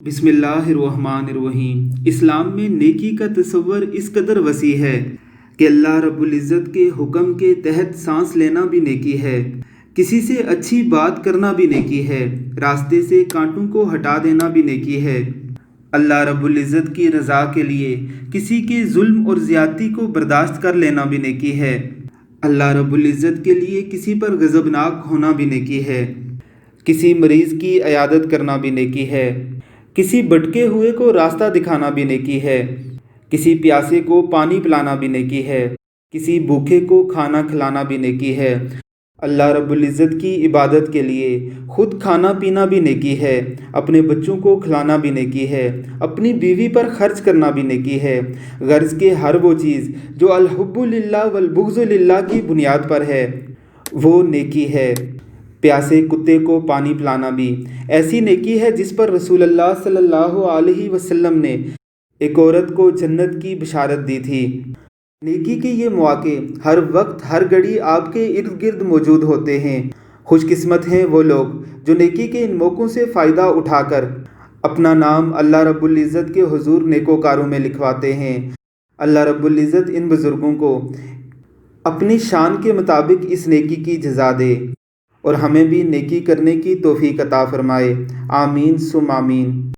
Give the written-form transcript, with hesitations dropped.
بسم اللہ الرحمن الرحیم۔ اسلام میں نیکی کا تصور اس قدر وسیع ہے کہ اللہ رب العزت کے حکم کے تحت سانس لینا بھی نیکی ہے، کسی سے اچھی بات کرنا بھی نیکی ہے، راستے سے کانٹوں کو ہٹا دینا بھی نیکی ہے، اللہ رب العزت کی رضا کے لیے کسی کے ظلم اور زیادتی کو برداشت کر لینا بھی نیکی ہے، اللہ رب العزت کے لیے کسی پر غضبناک ہونا بھی نیکی ہے، کسی مریض کی عیادت کرنا بھی نیکی ہے، کسی بھٹکے ہوئے کو راستہ دکھانا بھی نیکی ہے، کسی پیاسے کو پانی پلانا بھی نیکی ہے، کسی بھوکے کو کھانا کھلانا بھی نیکی ہے، اللہ رب العزت کی عبادت کے لیے خود کھانا پینا بھی نیکی ہے، اپنے بچوں کو کھلانا بھی نیکی ہے، اپنی بیوی پر خرچ کرنا بھی نیکی ہے، غرض کہ ہر وہ چیز جو الحب للہ والبغض للہ کی بنیاد پر ہے وہ نیکی ہے۔ پیاسے کتے کو پانی پلانا بھی ایسی نیکی ہے جس پر رسول اللہ صلی اللہ علیہ وسلم نے ایک عورت کو جنت کی بشارت دی تھی۔ نیکی کے یہ مواقع ہر وقت ہر گھڑی آپ کے ارد گرد موجود ہوتے ہیں۔ خوش قسمت ہیں وہ لوگ جو نیکی کے ان موقعوں سے فائدہ اٹھا کر اپنا نام اللہ رب العزت کے حضور نیکوکاروں میں لکھواتے ہیں۔ اللہ رب العزت ان بزرگوں کو اپنی شان کے مطابق اس نیکی کی جزا دے اور ہمیں بھی نیکی کرنے کی توفیق عطا فرمائے، آمین ثم آمین۔